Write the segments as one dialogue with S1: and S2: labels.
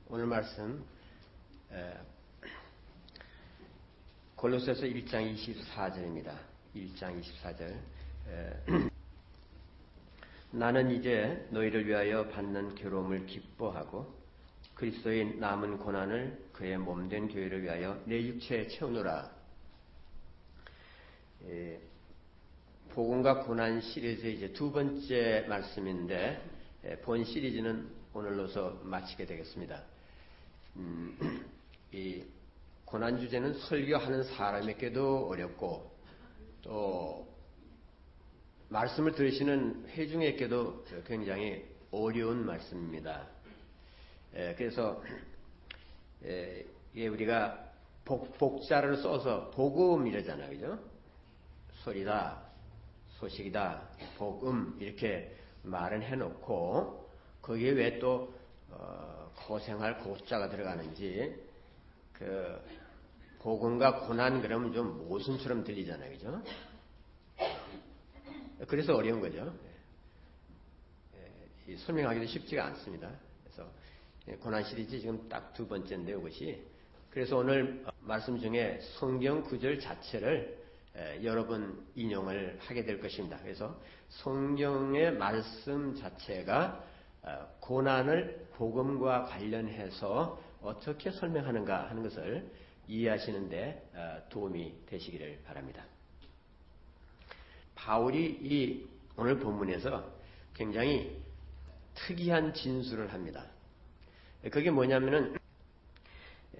S1: 오늘 말씀 골로새서 1장 24절입니다. 1장 24절. 나는 이제 너희를 위하여 받는 괴로움을 기뻐하고 그리스도의 남은 고난을 그의 몸된 교회를 위하여 내 육체에 채우노라. 복음과 고난 시리즈의 이제 두 번째 말씀인데 본 시리즈는 오늘로서 마치게 되겠습니다. 이 고난 주제는 설교하는 사람에게도 어렵고 또 말씀을 들으시는 회중에게도 굉장히 어려운 말씀입니다. 그래서 우리가 복자를 써서 복음 이러잖아요, 그죠? 소리다, 소식이다, 복음 이렇게 말은 해놓고 거기에 왜 또 고생할 고자가 들어가는지 그 복음과 고난 그러면 좀 모순처럼 들리잖아요, 그죠? 그래서 어려운 거죠. 설명하기도 쉽지가 않습니다. 그래서 고난 시리즈 지금 딱 두 번째인데요, 이것이. 그래서 오늘 말씀 중에 성경 구절 자체를 여러 번 인용을 하게 될 것입니다. 그래서 성경의 말씀 자체가 고난을 복음과 관련해서 어떻게 설명하는가 하는 것을 이해하시는데 도움이 되시기를 바랍니다. 바울이 오늘 본문에서 굉장히 특이한 진술을 합니다. 그게 뭐냐면은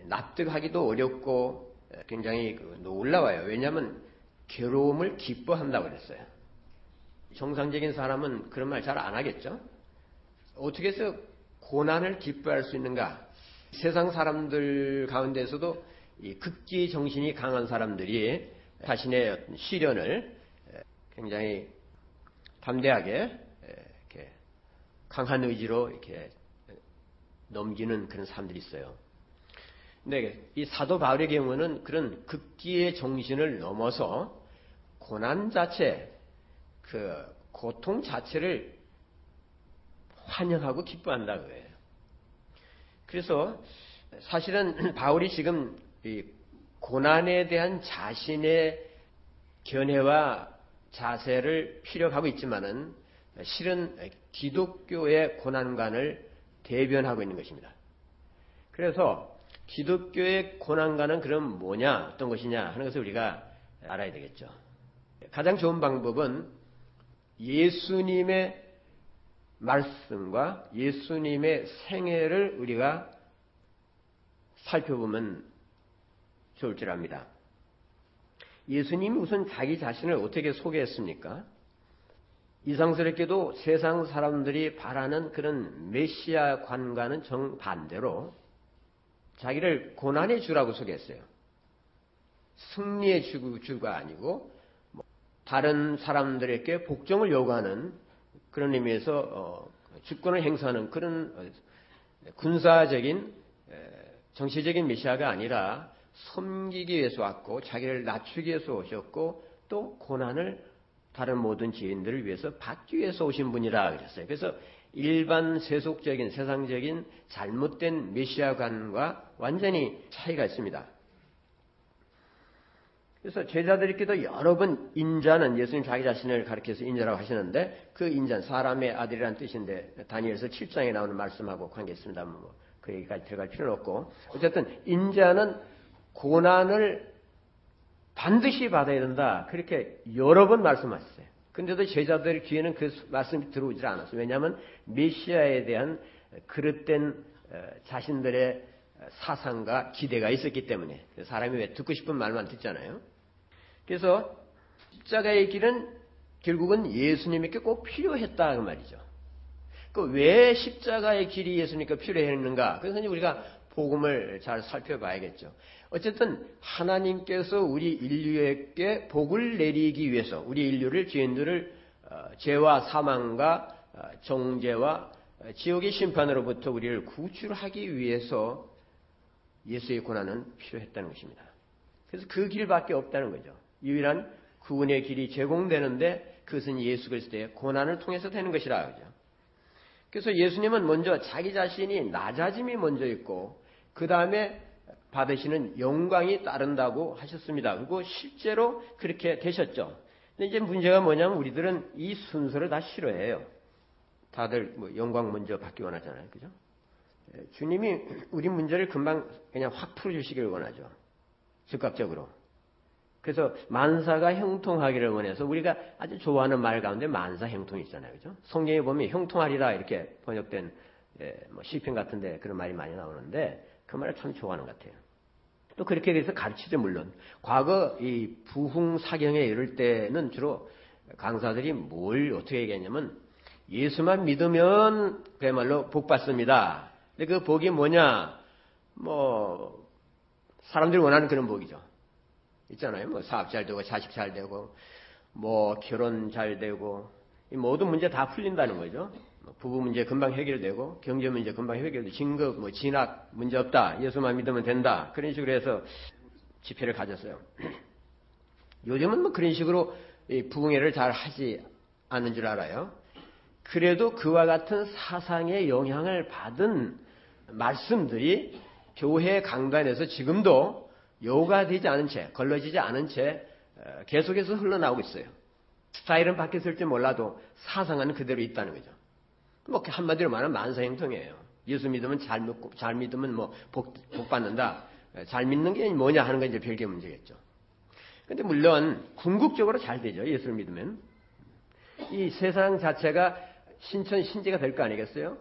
S1: 납득하기도 어렵고 굉장히 놀라워요. 왜냐하면 괴로움을 기뻐한다고 그랬어요. 정상적인 사람은 그런 말 잘 안 하겠죠. 어떻게 해서 고난을 기뻐할 수 있는가? 세상 사람들 가운데서도 이 극기 정신이 강한 사람들이 자신의 시련을 굉장히 담대하게 이렇게 강한 의지로 이렇게 넘기는 그런 사람들이 있어요. 근데 이 사도 바울의 경우는 그런 극기의 정신을 넘어서 고난 자체, 그 고통 자체를 환영하고 기뻐한다 그거예요. 그래서 사실은 바울이 지금 이 고난에 대한 자신의 견해와 자세를 피력하고 있지만은 실은 기독교의 고난관을 대변하고 있는 것입니다. 그래서 기독교의 고난관은 그럼 뭐냐, 어떤 것이냐 하는 것을 우리가 알아야 되겠죠. 가장 좋은 방법은 예수님의 말씀과 예수님의 생애를 우리가 살펴보면 좋을 줄 압니다. 예수님이 우선 자기 자신을 어떻게 소개했습니까? 이상스럽게도 세상 사람들이 바라는 그런 메시아관과는 정반대로 자기를 고난의 주라고 소개했어요. 승리의 주가 아니고 다른 사람들에게 복종을 요구하는 그런 의미에서 주권을 행사하는 그런 군사적인 정치적인 메시아가 아니라 섬기기 위해서 왔고 자기를 낮추기 위해서 오셨고 또 고난을 다른 모든 죄인들을 위해서 받기 위해서 오신 분이라 그랬어요. 그래서 일반 세속적인 세상적인 잘못된 메시아관과 완전히 차이가 있습니다. 그래서 제자들께도 여러 번 인자는 예수님 자기 자신을 가리켜서 인자라고 하시는데 그 인자는 사람의 아들이라는 뜻인데 다니엘서 7장에 나오는 말씀하고 관계 있습니다. 그 얘기까지 들어갈 필요는 없고 어쨌든 인자는 고난을 반드시 받아야 된다. 그렇게 여러 번 말씀하셨어요. 근데도 제자들 귀에는 그 말씀이 들어오질 않았어요. 왜냐하면 메시아에 대한 그릇된 자신들의 사상과 기대가 있었기 때문에 사람이 왜 듣고 싶은 말만 듣잖아요. 그래서 십자가의 길은 결국은 예수님에게 꼭 필요했다 그 말이죠. 그 왜 십자가의 길이 예수님께 필요했는가? 그래서 우리가 복음을 잘 살펴봐야겠죠. 어쨌든 하나님께서 우리 인류에게 복을 내리기 위해서 우리 인류를 죄인들을 죄와 사망과 정죄와 지옥의 심판으로부터 우리를 구출하기 위해서 예수의 고난은 필요했다는 것입니다. 그래서 그 길밖에 없다는 거죠. 유일한 구원의 길이 제공되는데 그것은 예수 그리스도의 고난을 통해서 되는 것이라 그러죠. 그래서 예수님은 먼저 자기 자신이 낮아짐이 먼저 있고 그 다음에 받으시는 영광이 따른다고 하셨습니다. 그리고 실제로 그렇게 되셨죠. 근데 이제 문제가 뭐냐면 우리들은 이 순서를 다 싫어해요. 다들 뭐 영광 먼저 받기 원하잖아요. 그죠? 주님이 우리 문제를 금방 그냥 확 풀어주시기를 원하죠. 즉각적으로. 그래서 만사가 형통하기를 원해서 우리가 아주 좋아하는 말 가운데 만사 형통이 있잖아요. 그죠? 성경에 보면 형통하리라 이렇게 번역된 뭐 시편 같은데 그런 말이 많이 나오는데 그 말을 참 좋아하는 것 같아요. 또 그렇게 돼서 가르치죠, 물론. 과거 이 부흥사경에 이럴 때는 주로 강사들이 뭘 어떻게 얘기했냐면 예수만 믿으면 그야말로 복 받습니다. 근데 그 복이 뭐냐? 뭐 사람들이 원하는 그런 복이죠. 있잖아요. 뭐 사업 잘 되고 자식 잘 되고 뭐 결혼 잘 되고 이 모든 문제 다 풀린다는 거죠. 부부 문제 금방 해결되고 경제 문제 금방 해결되고 진급 뭐 진학 문제 없다. 예수만 믿으면 된다. 그런 식으로 해서 집회를 가졌어요. 요즘은 뭐 그런 식으로 부흥회를 잘 하지 않는 줄 알아요. 그래도 그와 같은 사상의 영향을 받은 말씀들이 교회 강단에서 지금도 요가되지 않은 채, 걸러지지 않은 채 계속해서 흘러나오고 있어요. 스타일은 바뀌었을지 몰라도 사상은 그대로 있다는 거죠. 뭐 한마디로 말하면 만사형통이에요. 예수 믿으면 잘 믿으면 뭐 복 받는다. 잘 믿는 게 뭐냐 하는 건 이제 별개의 문제겠죠. 근데 물론 궁극적으로 잘 되죠. 예수를 믿으면. 이 세상 자체가 신천신지가 될 거 아니겠어요?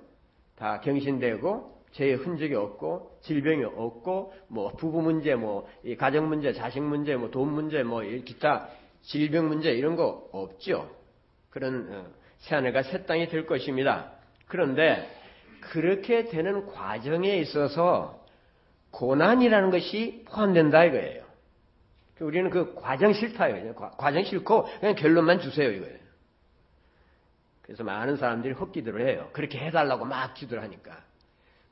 S1: 다 경신되고 죄의 흔적이 없고 질병이 없고 뭐 부부 문제 뭐 이 가정 문제, 자식 문제, 뭐 돈 문제, 뭐 기타 질병 문제 이런 거 없죠. 그런 새하늘과 새 땅이 될 것입니다. 그런데 그렇게 되는 과정에 있어서 고난이라는 것이 포함된다 이거예요. 우리는 그 과정 싫다요. 과정 싫고 그냥 결론만 주세요 이거예요. 그래서 많은 사람들이 헛기도를 해요. 그렇게 해달라고 막 기도를 하니까.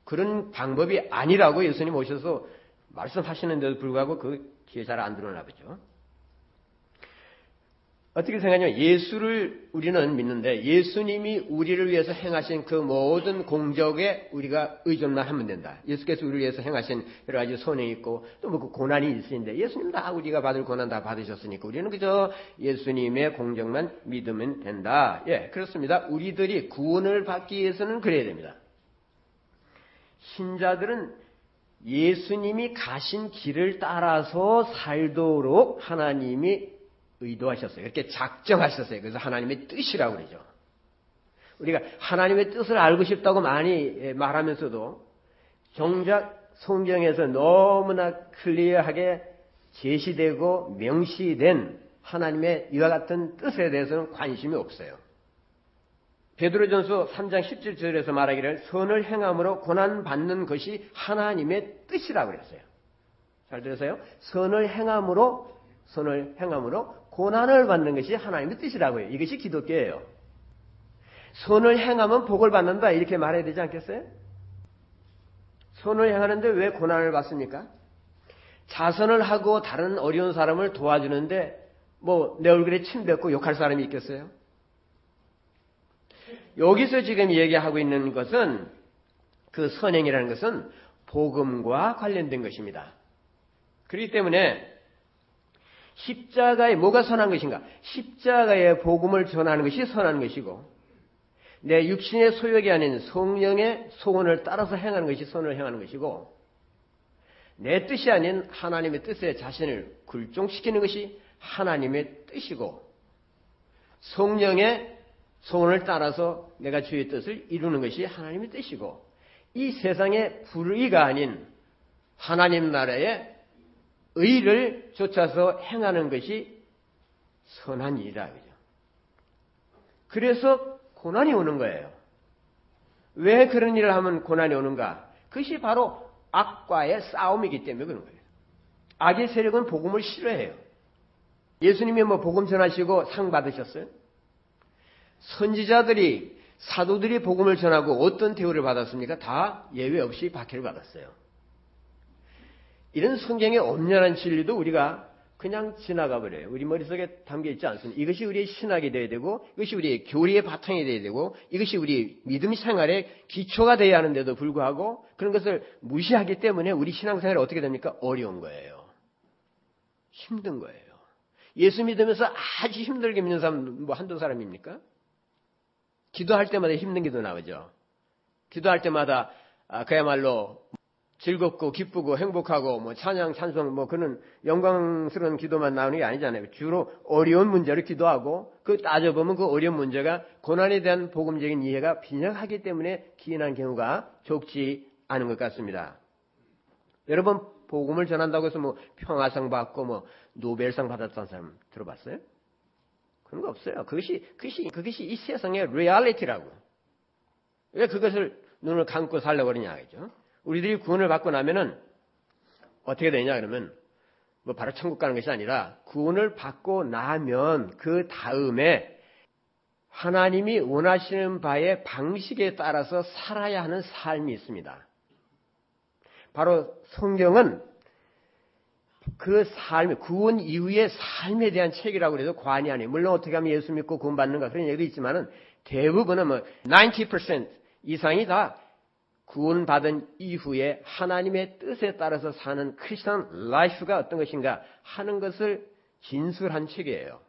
S1: 그런 방법이 아니라고 예수님 오셔서 말씀하시는데도 불구하고 그 귀에 잘 안 들어오나 보죠. 어떻게 생각하냐면 예수를 우리는 믿는데 예수님이 우리를 위해서 행하신 그 모든 공적에 우리가 의존만 하면 된다. 예수께서 우리를 위해서 행하신 여러 가지 선행이 있고 또 뭐 그 고난이 있으신데 예수님 다 우리가 받을 고난 다 받으셨으니까 우리는 그저 예수님의 공적만 믿으면 된다. 예, 그렇습니다. 우리들이 구원을 받기 위해서는 그래야 됩니다. 신자들은 예수님이 가신 길을 따라서 살도록 하나님이 의도하셨어요. 이렇게 작정하셨어요. 그래서 하나님의 뜻이라고 그러죠. 우리가 하나님의 뜻을 알고 싶다고 많이 말하면서도 정작 성경에서 너무나 클리어하게 제시되고 명시된 하나님의 이와 같은 뜻에 대해서는 관심이 없어요. 베드로전서 3장 17절에서 말하기를 선을 행함으로 고난받는 것이 하나님의 뜻이라고 그랬어요. 잘 들으세요? 선을 행함으로 고난을 받는 것이 하나님의 뜻이라고 해요. 이것이 기독교예요. 선을 행하면 복을 받는다 이렇게 말해야 되지 않겠어요? 선을 행하는데 왜 고난을 받습니까? 자선을 하고 다른 어려운 사람을 도와주는데 뭐 내 얼굴에 침 뱉고 욕할 사람이 있겠어요? 여기서 지금 얘기하고 있는 것은 그 선행이라는 것은 복음과 관련된 것입니다. 그렇기 때문에 십자가에 뭐가 선한 것인가? 십자가의 복음을 전하는 것이 선한 것이고 내 육신의 소욕이 아닌 성령의 소원을 따라서 행하는 것이 선을 행하는 것이고 내 뜻이 아닌 하나님의 뜻에 자신을 굴종시키는 것이 하나님의 뜻이고 성령의 소원을 따라서 내가 주의 뜻을 이루는 것이 하나님의 뜻이고 이 세상의 불의가 아닌 하나님 나라의 의를 쫓아서 행하는 것이 선한 일이라 그죠. 그래서 고난이 오는 거예요. 왜 그런 일을 하면 고난이 오는가? 그것이 바로 악과의 싸움이기 때문에 그런 거예요. 악의 세력은 복음을 싫어해요. 예수님이 뭐 복음 전하시고 상 받으셨어요? 선지자들이 사도들이 복음을 전하고 어떤 대우를 받았습니까? 다 예외 없이 박해를 받았어요. 이런 성경의 엄연한 진리도 우리가 그냥 지나가 버려요. 우리 머릿속에 담겨 있지 않습니다. 이것이 우리의 신학이 되어야 되고, 이것이 우리의 교리의 바탕이 되어야 되고, 이것이 우리 믿음 생활의 기초가 되어야 하는데도 불구하고 그런 것을 무시하기 때문에 우리 신앙생활이 어떻게 됩니까? 어려운 거예요. 힘든 거예요. 예수 믿으면서 아주 힘들게 믿는 사람 뭐 한두 사람입니까? 기도할 때마다 힘든 기도 나오죠. 기도할 때마다 그야말로 즐겁고 기쁘고 행복하고 뭐 찬양 찬송 뭐 그런 영광스러운 기도만 나오는 게 아니잖아요. 주로 어려운 문제를 기도하고 그 따져보면 그 어려운 문제가 고난에 대한 복음적인 이해가 빈약하기 때문에 기인한 경우가 적지 않은 것 같습니다. 여러분 복음을 전한다고 해서 뭐 평화상 받고 뭐 노벨상 받았다는 사람 들어봤어요? 그런 거 없어요. 그것이 이 세상의 리얼리티라고. 왜 그것을 눈을 감고 살려고 그러냐 하죠. 우리들이 구원을 받고 나면은 어떻게 되냐 그러면 뭐 바로 천국 가는 것이 아니라 구원을 받고 나면 그 다음에 하나님이 원하시는 바의 방식에 따라서 살아야 하는 삶이 있습니다. 바로 성경은 그 삶, 구원 이후의 삶에 대한 책이라고 해도 과언이 아니에요. 물론 어떻게 하면 예수 믿고 구원받는가 그런 얘기도 있지만은 대부분은 뭐 90% 이상이 다 구원받은 이후에 하나님의 뜻에 따라서 사는 크리스천 라이프가 어떤 것인가 하는 것을 진술한 책이에요.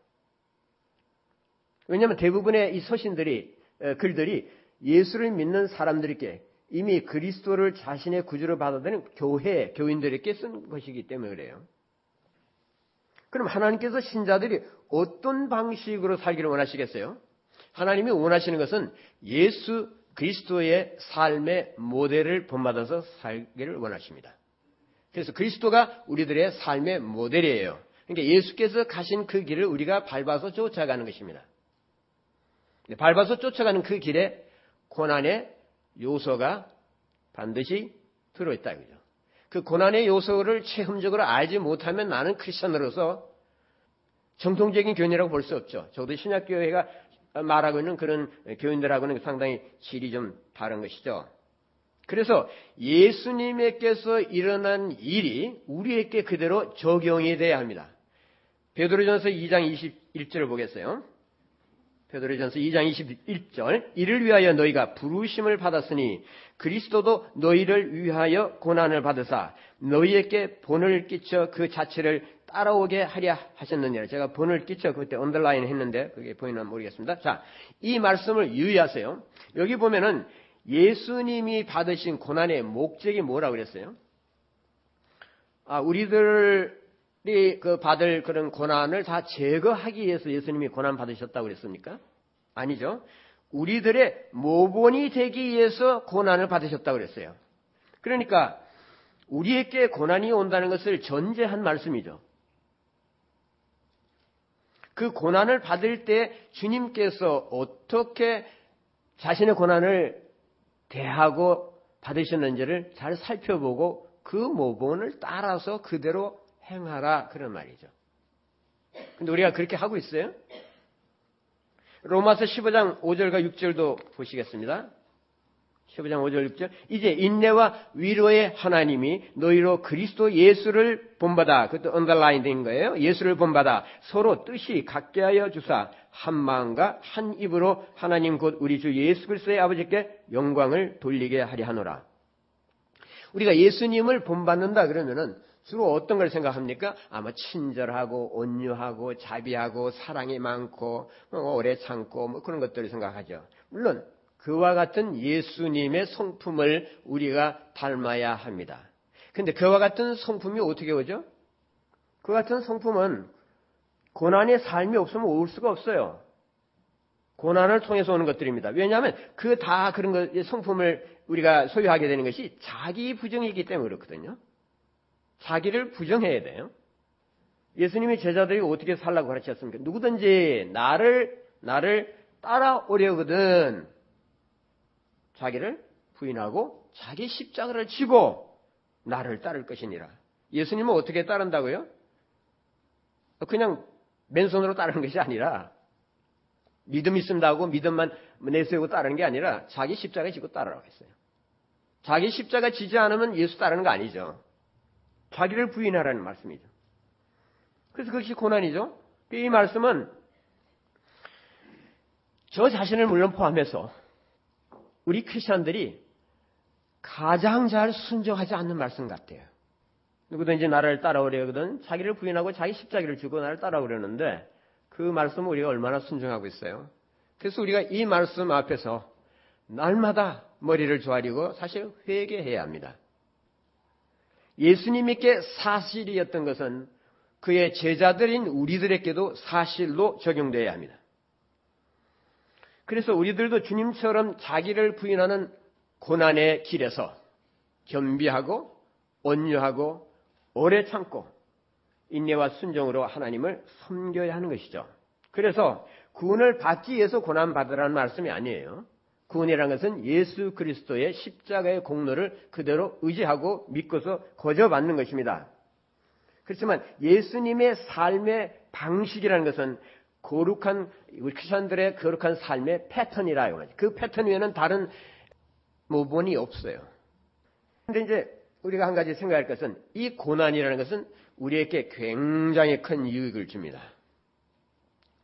S1: 왜냐하면 대부분의 이 서신들이 글들이 예수를 믿는 사람들에게 이미 그리스도를 자신의 구주로 받아들인 교인들에게 쓴 것이기 때문에 그래요. 그럼 하나님께서 신자들이 어떤 방식으로 살기를 원하시겠어요? 하나님이 원하시는 것은 예수 그리스도의 삶의 모델을 본받아서 살기를 원하십니다. 그래서 그리스도가 우리들의 삶의 모델이에요. 그러니까 예수께서 가신 그 길을 우리가 밟아서 쫓아가는 것입니다. 밟아서 쫓아가는 그 길에 고난의 요소가 반드시 들어있다 이거죠. 그 고난의 요소를 체험적으로 알지 못하면 나는 크리스천으로서 정통적인 교인이라고 볼 수 없죠. 적어도 신약교회가 말하고 있는 그런 교인들하고는 상당히 질이 좀 다른 것이죠. 그래서 예수님께서 일어난 일이 우리에게 그대로 적용이 돼야 합니다. 베드로전서 2장 21절을 보겠어요. 베드로전서 2장 21절 이를 위하여 너희가 부르심을 받았으니 그리스도도 너희를 위하여 고난을 받으사 너희에게 본을 끼쳐 그 자체를 따라오게 하려 하셨느니라. 제가 본을 끼쳐 그때 언더라인 했는데 그게 보이나 모르겠습니다. 자, 이 말씀을 유의하세요. 여기 보면은 예수님이 받으신 고난의 목적이 뭐라고 그랬어요? 우리들이 받을 그런 고난을 다 제거하기 위해서 예수님이 고난 받으셨다고 그랬습니까? 아니죠. 우리들의 모본이 되기 위해서 고난을 받으셨다고 그랬어요. 그러니까 우리에게 고난이 온다는 것을 전제한 말씀이죠. 그 고난을 받을 때 주님께서 어떻게 자신의 고난을 대하고 받으셨는지를 잘 살펴보고 그 모본을 따라서 그대로 행하라 그런 말이죠. 근데 우리가 그렇게 하고 있어요? 로마서 15장 5절과 6절도 보시겠습니다. 15장 5절 6절 이제 인내와 위로의 하나님이 너희로 그리스도 예수를 본받아 그것도 언더라인 된 거예요. 예수를 본받아 서로 뜻이 같게 하여 주사 한 마음과 한 입으로 하나님 곧 우리 주 예수 그리스도의 아버지께 영광을 돌리게 하려 하노라. 우리가 예수님을 본받는다 그러면은 주로 어떤 걸 생각합니까? 아마 친절하고 온유하고 자비하고 사랑이 많고 오래 참고 뭐 그런 것들을 생각하죠. 물론 그와 같은 예수님의 성품을 우리가 닮아야 합니다. 그런데 그와 같은 성품이 어떻게 오죠? 그 같은 성품은 고난의 삶이 없으면 올 수가 없어요. 고난을 통해서 오는 것들입니다. 왜냐하면 그 다 그런 성품을 우리가 소유하게 되는 것이 자기 부정이기 때문에 그렇거든요. 자기를 부정해야 돼요. 예수님이 제자들이 어떻게 살라고 가르쳤습니까? 누구든지 나를 따라오려거든 자기를 부인하고 자기 십자가를 지고 나를 따를 것이니라. 예수님은 어떻게 따른다고요? 그냥 맨손으로 따르는 것이 아니라 믿음 있습니다 하고 믿음만 내세우고 따르는 게 아니라 자기 십자가 지고 따르라고 했어요. 자기 십자가 지지 않으면 예수 따르는 거 아니죠. 자기를 부인하라는 말씀이죠. 그래서 그것이 고난이죠. 이 말씀은 저 자신을 물론 포함해서 우리 크리스천들이 가장 잘 순종하지 않는 말씀 같아요. 누구든지 나를 따라오려거든 자기를 부인하고 자기 십자기를 주고 나를 따라오려는데 그 말씀을 우리가 얼마나 순종하고 있어요. 그래서 우리가 이 말씀 앞에서 날마다 머리를 조아리고 사실 회개해야 합니다. 예수님께 사실이었던 것은 그의 제자들인 우리들에게도 사실로 적용되어야 합니다. 그래서 우리들도 주님처럼 자기를 부인하는 고난의 길에서 겸비하고 온유하고 오래 참고 인내와 순종으로 하나님을 섬겨야 하는 것이죠. 그래서 구원을 받기 위해서 고난받으라는 말씀이 아니에요. 구원이라는 것은 예수 그리스도의 십자가의 공로를 그대로 의지하고 믿고서 거저받는 것입니다. 그렇지만 예수님의 삶의 방식이라는 것은 거룩한 우리 크리스천들의 거룩한 삶의 패턴이라 이거죠. 그 패턴 위에는 다른 모본이 없어요. 그런데 이제 우리가 한 가지 생각할 것은 이 고난이라는 것은 우리에게 굉장히 큰 유익을 줍니다.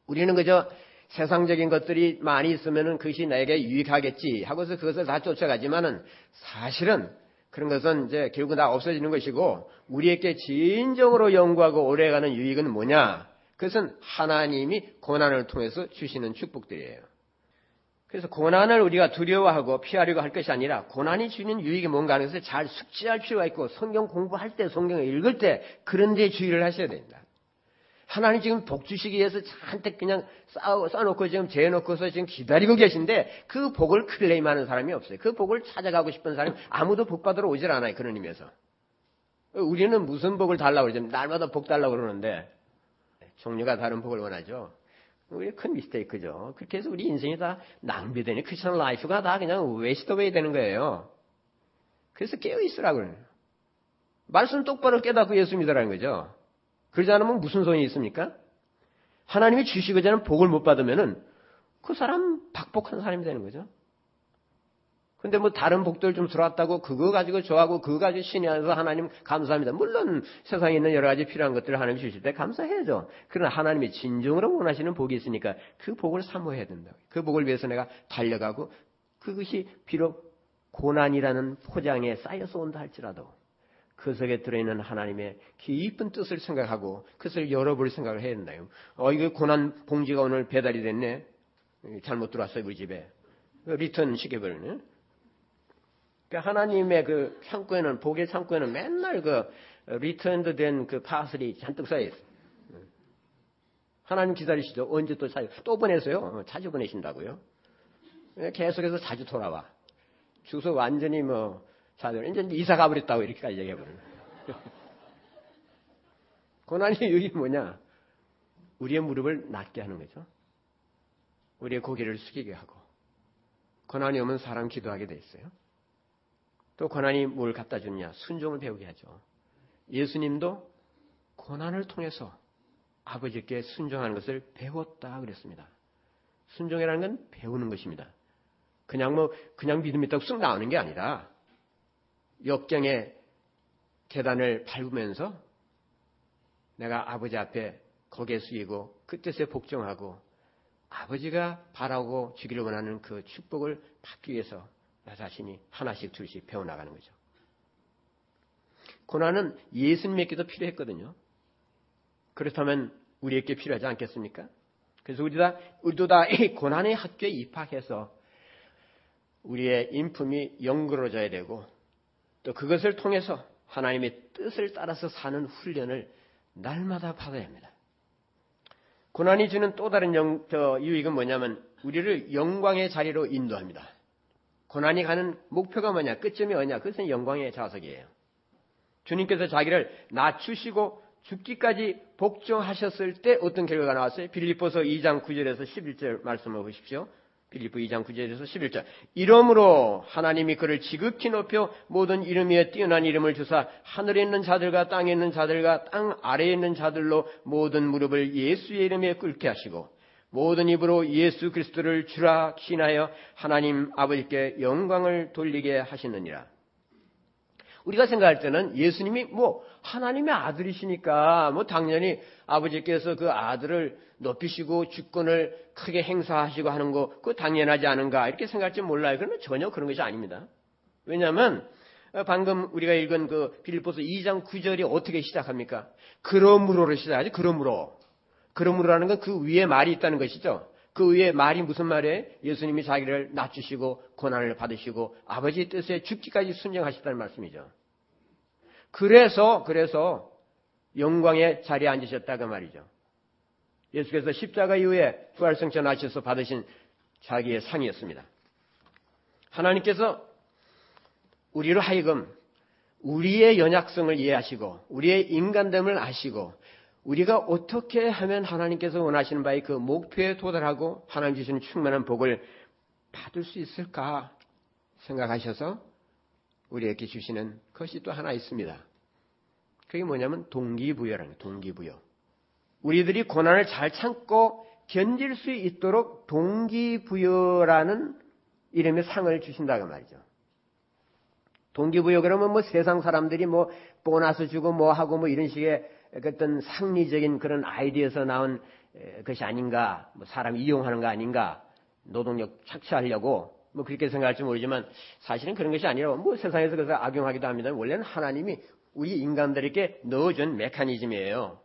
S1: 우리는 그저 세상적인 것들이 많이 있으면은 그것이 나에게 유익하겠지 하고서 그것을 다 쫓아가지만은 사실은 그런 것은 이제 결국 다 없어지는 것이고 우리에게 진정으로 영구하고 오래가는 유익은 뭐냐? 그것은 하나님이 고난을 통해서 주시는 축복들이에요. 그래서 고난을 우리가 두려워하고 피하려고 할 것이 아니라 고난이 주는 유익이 뭔가 하는 것을 잘 숙지할 필요가 있고 성경 공부할 때 성경을 읽을 때 그런 데 주의를 하셔야 됩니다. 하나님 지금 복 주시기 위해서 잔뜩 그냥 쌓아놓고 지금 재놓고서 지금 기다리고 계신데 그 복을 클레임하는 사람이 없어요. 그 복을 찾아가고 싶은 사람이 아무도 복 받으러 오질 않아요. 그런 의미에서. 우리는 무슨 복을 달라고 그러죠? 날마다 복 달라고 그러는데 종류가 다른 복을 원하죠. 우리 큰 미스테이크죠. 그렇게 해서 우리 인생이 다 낭비되니 크리스천 라이프가 다 그냥 웨스트웨이 되는 거예요. 그래서 깨어있으라고 그래요. 말씀 똑바로 깨닫고 예수 믿으라는 거죠. 그러지 않으면 무슨 소용이 있습니까? 하나님이 주시고자 하는 복을 못 받으면은 그 사람 박복한 사람이 되는 거죠. 근데 뭐 다른 복들 좀 들어왔다고 그거 가지고 좋아하고 그거 가지고 신뢰해서 하나님 감사합니다. 물론 세상에 있는 여러 가지 필요한 것들을 하나님 주실 때 감사해야죠. 그러나 하나님이 진정으로 원하시는 복이 있으니까 그 복을 사모해야 된다. 그 복을 위해서 내가 달려가고 그것이 비록 고난이라는 포장에 쌓여서 온다 할지라도 그 속에 들어있는 하나님의 깊은 뜻을 생각하고 그것을 열어볼 생각을 해야 된다. 이거 고난 봉지가 오늘 배달이 됐네. 잘못 들어왔어요 우리 집에. 리턴 시켜버리네. 하나님의 그 창고에는 복의 창고에는 맨날 그 리턴드 된 그 파슬이 잔뜩 쌓여 있어요. 하나님 기다리시죠. 언제 또 보내세요? 자주 보내신다고요. 계속해서 자주 돌아와. 주소 완전히 뭐 자들 이제 이사 가버렸다고 이렇게까지 얘기해버려요. 고난의 유익이 뭐냐? 우리의 무릎을 낮게 하는 거죠. 우리의 고개를 숙이게 하고 고난이 오면 사람 기도하게 돼 있어요. 또 고난이 뭘 갖다 주느냐? 순종을 배우게 하죠. 예수님도 고난을 통해서 아버지께 순종하는 것을 배웠다 그랬습니다. 순종이라는 건 배우는 것입니다. 그냥 믿음 있다고 쑥 나오는 게 아니라 역경의 계단을 밟으면서 내가 아버지 앞에 고개 숙이고 그 뜻에 복종하고 아버지가 바라고 주기를 원하는 그 축복을 받기 위해서 나 자신이 하나씩 둘씩 배워나가는 거죠. 고난은 예수님에게도 필요했거든요. 그렇다면 우리에게 필요하지 않겠습니까? 그래서 우리도 다 이 고난의 학교에 입학해서 우리의 인품이 영그러져야 되고 또 그것을 통해서 하나님의 뜻을 따라서 사는 훈련을 날마다 받아야 합니다. 고난이 주는 또 다른 유익은 뭐냐면 우리를 영광의 자리로 인도합니다. 고난이 가는 목표가 뭐냐? 끝점이 뭐냐? 그것은 영광의 좌석이에요. 주님께서 자기를 낮추시고 죽기까지 복종하셨을 때 어떤 결과가 나왔어요? 빌립보서 2장 9절에서 11절 말씀을 보십시오. 빌립보 2장 9절에서 11절. 이러므로 하나님이 그를 지극히 높여 모든 이름 위에 뛰어난 이름을 주사 하늘에 있는 자들과 땅에 있는 자들과 땅 아래에 있는 자들로 모든 무릎을 예수의 이름에 꿇게 하시고 모든 입으로 예수 그리스도를 주라 시인하여 하나님 아버지께 영광을 돌리게 하시느니라. 우리가 생각할 때는 예수님이 뭐 하나님의 아들이시니까 뭐 당연히 아버지께서 그 아들을 높이시고 주권을 크게 행사하시고 하는 거 그거 당연하지 않은가 이렇게 생각할지 몰라요. 그러나 전혀 그런 것이 아닙니다. 왜냐하면 방금 우리가 읽은 그 빌립보서 2장 9절이 어떻게 시작합니까? 그러므로로 시작하죠. 그러므로라는 건 그 위에 말이 있다는 것이죠. 그 위에 말이 무슨 말이에요? 예수님이 자기를 낮추시고 고난을 받으시고 아버지의 뜻에 죽기까지 순종하셨다는 말씀이죠. 그래서 영광의 자리에 앉으셨다고 말이죠. 예수께서 십자가 이후에 부활승천 하셔서 받으신 자기의 상이었습니다. 하나님께서 우리로 하여금 우리의 연약성을 이해하시고 우리의 인간됨을 아시고 우리가 어떻게 하면 하나님께서 원하시는 바의 그 목표에 도달하고 하나님 주시는 충만한 복을 받을 수 있을까 생각하셔서 우리에게 주시는 것이 또 하나 있습니다. 그게 뭐냐면 동기부여라는 거예요. 동기부여. 우리들이 고난을 잘 참고 견딜 수 있도록 동기부여라는 이름의 상을 주신다고 말이죠. 동기부여 그러면 뭐 세상 사람들이 뭐 보너스 주고 뭐 하고 뭐 이런 식의 어떤 상리적인 그런 아이디어에서 나온 것이 아닌가, 뭐 사람 이용하는 거 아닌가, 노동력 착취하려고 뭐 그렇게 생각할지 모르지만 사실은 그런 것이 아니라 뭐 세상에서 그래서 악용하기도 합니다. 원래는 하나님이 우리 인간들에게 넣어준 메커니즘이에요.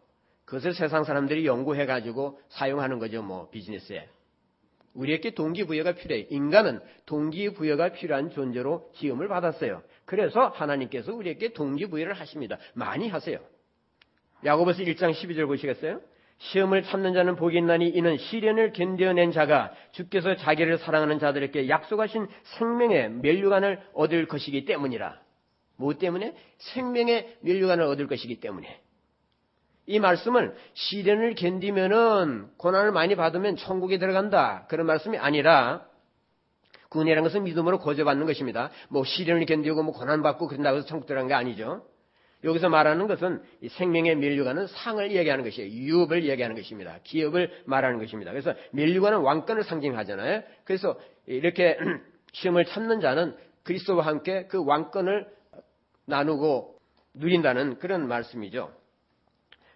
S1: 그것을 세상 사람들이 연구해가지고 사용하는 거죠. 뭐 비즈니스에. 우리에게 동기부여가 필요해요. 인간은 동기부여가 필요한 존재로 지음을 받았어요. 그래서 하나님께서 우리에게 동기부여를 하십니다. 많이 하세요. 야고보서 1장 12절 보시겠어요? 시험을 참는 자는 복이 있나니 이는 시련을 견뎌낸 자가 주께서 자기를 사랑하는 자들에게 약속하신 생명의 면류관을 얻을 것이기 때문이라. 뭐 때문에? 생명의 면류관을 얻을 것이기 때문에. 이 말씀은 시련을 견디면은 고난을 많이 받으면 천국에 들어간다. 그런 말씀이 아니라 구원이라는 것은 믿음으로 거저받는 것입니다. 뭐 시련을 견디고 뭐 고난 받고 그런다고 해서 천국 들어간 게 아니죠. 여기서 말하는 것은 이 생명의 면류관은 상을 얘기하는 것이에요. 유업을 얘기하는 것입니다. 기업을 말하는 것입니다. 그래서 면류관은 왕권을 상징하잖아요. 그래서 이렇게 시험을 참는 자는 그리스도와 함께 그 왕권을 나누고 누린다는 그런 말씀이죠.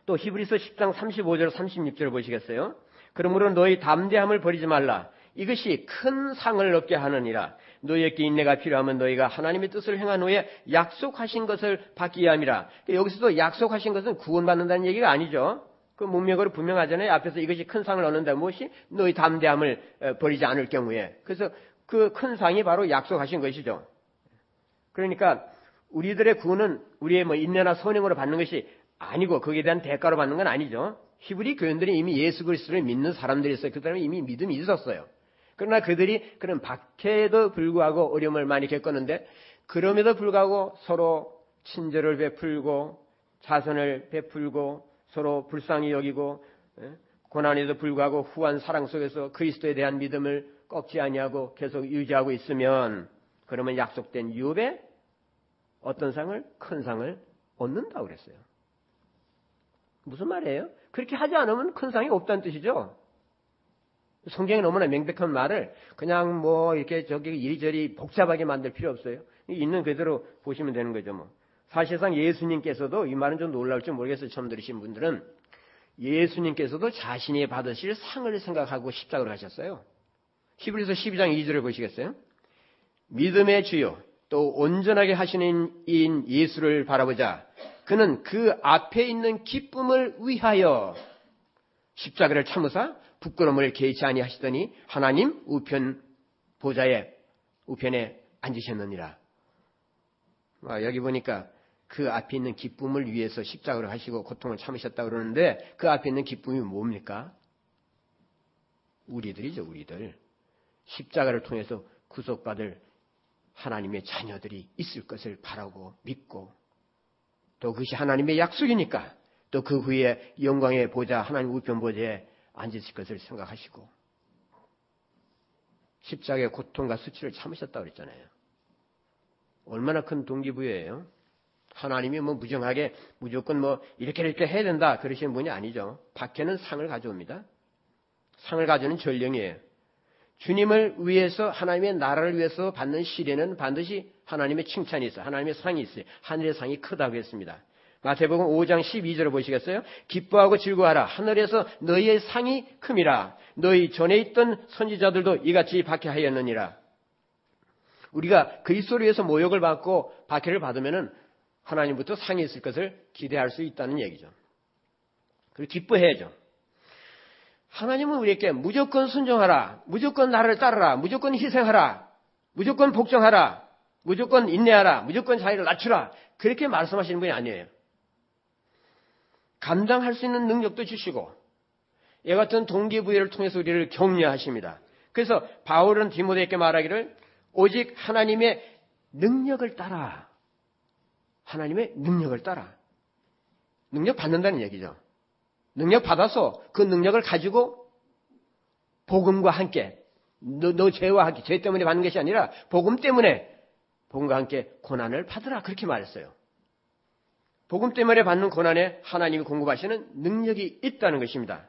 S1: 또 히브리서 10장 35절 36절 보시겠어요? 그러므로 너희 담대함을 버리지 말라. 이것이 큰 상을 얻게 하느니라. 너희에게 인내가 필요하면 너희가 하나님의 뜻을 행한 후에 약속하신 것을 받기 위함이라. 여기서도 약속하신 것은 구원받는다는 얘기가 아니죠. 그 문맥으로 분명하잖아요. 앞에서 이것이 큰 상을 얻는다. 무엇이? 너희 담대함을 버리지 않을 경우에. 그래서 그 큰 상이 바로 약속하신 것이죠. 그러니까 우리들의 구원은 우리의 뭐 인내나 선행으로 받는 것이 아니고 거기에 대한 대가로 받는 건 아니죠. 히브리 교인들이 이미 예수 그리스도를 믿는 사람들이었어요. 그 사람이 이미 믿음이 있었어요. 그러나 그들이 그런 박해에도 불구하고 어려움을 많이 겪었는데 그럼에도 불구하고 서로 친절을 베풀고 자선을 베풀고 서로 불쌍히 여기고 고난에도 불구하고 후한 사랑 속에서 그리스도에 대한 믿음을 꺾지 아니하고 계속 유지하고 있으면 그러면 약속된 유업에 어떤 상을? 큰 상을 얻는다고 그랬어요. 무슨 말이에요? 그렇게 하지 않으면 큰 상이 없다는 뜻이죠. 성경에 너무나 명백한 말을 그냥 뭐 이렇게 저기 이리저리 복잡하게 만들 필요 없어요. 있는 그대로 보시면 되는 거죠. 뭐 사실상 예수님께서도 이 말은 좀 놀라울지 모르겠어요. 처음 들으신 분들은 예수님께서도 자신이 받으실 상을 생각하고 십자가를 하셨어요. 히브리서 12장 2절을 보시겠어요? 믿음의 주요 또 온전하게 하시는 이인 예수를 바라보자. 그는 그 앞에 있는 기쁨을 위하여 십자가를 참으사 부끄러움을 개의치 아니하시더니 하나님 우편 보좌의 우편에 앉으셨느니라. 여기 보니까 그 앞에 있는 기쁨을 위해서 십자가를 하시고 고통을 참으셨다고 그러는데 그 앞에 있는 기쁨이 뭡니까? 우리들이죠. 우리들. 십자가를 통해서 구속받을 하나님의 자녀들이 있을 것을 바라고 믿고 또 그것이 하나님의 약속이니까 또 그 후에 영광의 보좌 하나님 우편 보좌에 앉으실 것을 생각하시고 십자가의 고통과 수치를 참으셨다고 그랬잖아요. 얼마나 큰 동기부여예요. 하나님이 뭐 무정하게 무조건 뭐 이렇게 해야 된다 그러시는 분이 아니죠. 박해는 상을 가져옵니다. 상을 가져오는 전령이에요. 주님을 위해서 하나님의 나라를 위해서 받는 시련은 반드시 하나님의 칭찬이 있어요. 하나님의 상이 있어요. 하늘의 상이 크다고 했습니다. 마태복음 5장 12절을 보시겠어요? 기뻐하고 즐거워하라. 하늘에서 너희의 상이 큼이라. 너희 전에 있던 선지자들도 이같이 박해하였느니라. 우리가 그리스도를 위해서 모욕을 받고 박해를 받으면은 하나님부터 상이 있을 것을 기대할 수 있다는 얘기죠. 그리고 기뻐해야죠. 하나님은 우리에게 무조건 순종하라, 무조건 나를 따르라, 무조건 희생하라, 무조건 복종하라, 무조건 인내하라, 무조건 자기를 낮추라, 그렇게 말씀하시는 분이 아니에요. 감당할 수 있는 능력도 주시고 이와 같은 동기부여를 통해서 우리를 격려하십니다. 그래서 바울은 디모데에게 말하기를 오직 하나님의 능력을 따라, 하나님의 능력을 따라. 능력 받는다는 얘기죠. 능력 받아서 그 능력을 가지고 복음과 함께 너 죄와 함께, 죄 때문에 받는 것이 아니라 복음 때문에 복음과 함께 고난을 받으라, 그렇게 말했어요. 복음 때문에 받는 고난에 하나님이 공급하시는 능력이 있다는 것입니다.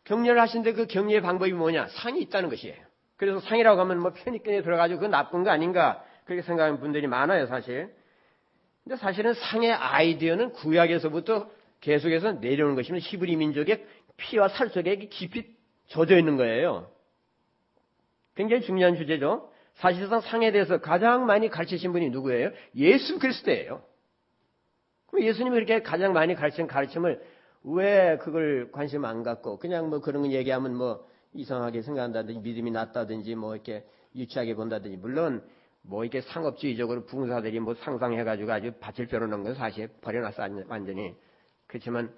S1: 격려를 하시는데 그 격려의 방법이 뭐냐? 상이 있다는 것이에요. 그래서 상이라고 하면 뭐 편익견에 들어가지고 그거 나쁜 거 아닌가 그렇게 생각하는 분들이 많아요, 사실. 근데 사실은 상의 아이디어는 구약에서부터 계속해서 내려오는 것입니다. 히브리 민족의 피와 살 속에 깊이 젖어 있는 거예요. 굉장히 중요한 주제죠. 사실상 상에 대해서 가장 많이 가르치신 분이 누구예요? 예수 그리스도예요. 그럼 예수님이 그렇게 가장 많이 가르친 가르침을 왜 그걸 관심 안 갖고 그냥 뭐 그런 거 얘기하면 뭐 이상하게 생각한다든지 믿음이 낮다든지 뭐 이렇게 유치하게 본다든지, 물론 뭐 이렇게 상업주의적으로 부흥사들이 뭐 상상해가지고 아주 밭을 벼러놓은 건 사실 버려놨어 완전히. 그렇지만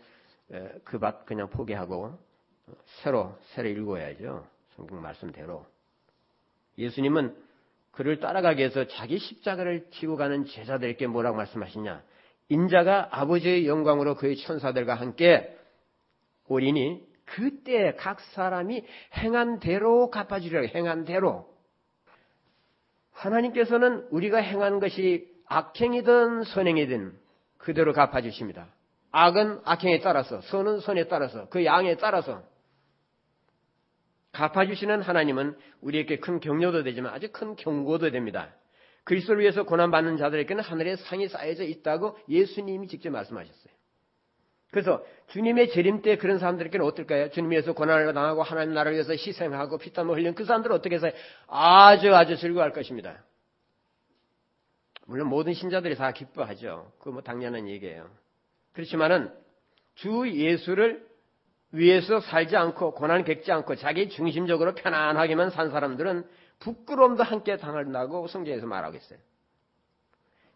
S1: 그 밭 그냥 포기하고 새로 읽어야죠. 성경 말씀대로. 예수님은 그를 따라가기 위해서 자기 십자가를 지고 가는 제자들에게 뭐라고 말씀하시냐? 인자가 아버지의 영광으로 그의 천사들과 함께 오리니 그때 각 사람이 행한 대로 갚아주리라. 행한 대로. 하나님께서는 우리가 행한 것이 악행이든 선행이든 그대로 갚아주십니다. 악은 악행에 따라서, 선은 선에 따라서, 그 양에 따라서 갚아주시는 하나님은 우리에게 큰 격려도 되지만 아주 큰 경고도 됩니다. 그리스도를 위해서 고난받는 자들에게는 하늘의 상이 쌓여져 있다고 예수님이 직접 말씀하셨어요. 그래서 주님의 재림 때 그런 사람들에게는 어떨까요? 주님 위해서 고난을 당하고 하나님 나라를 위해서 희생하고 피땀을 흘린 그 사람들은 어떻게 해서 아주 즐거워할 것입니다. 물론 모든 신자들이 다 기뻐하죠. 그거 뭐 당연한 얘기예요. 그렇지만은 주 예수를 위해서 살지 않고 고난 겪지 않고 자기 중심적으로 편안하게만 산 사람들은 부끄러움도 함께 당한다고 성경에서 말하고 있어요.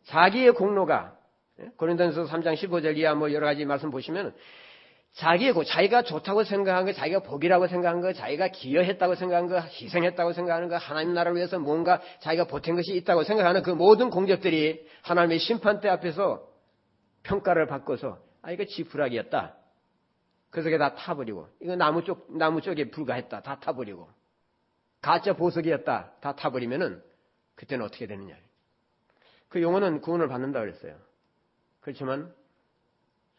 S1: 자기의 공로가, 고린도전서 3장 15절 이하 뭐 여러 가지 말씀 보시면 자기가 좋다고 생각한 거, 자기가 복이라고 생각한 거, 자기가 기여했다고 생각한 거, 희생했다고 생각하는 거, 하나님 나라를 위해서 뭔가 자기가 보탠 것이 있다고 생각하는 그 모든 공적들이 하나님의 심판대 앞에서 평가를 받고서 이거 지푸라기였다. 그래서 그게 다 타버리고, 이거 나무 쪽에 불과했다. 다 타버리고, 가짜 보석이었다. 다 타버리면은 그때는 어떻게 되느냐. 그 영혼은 구원을 받는다 그랬어요. 그렇지만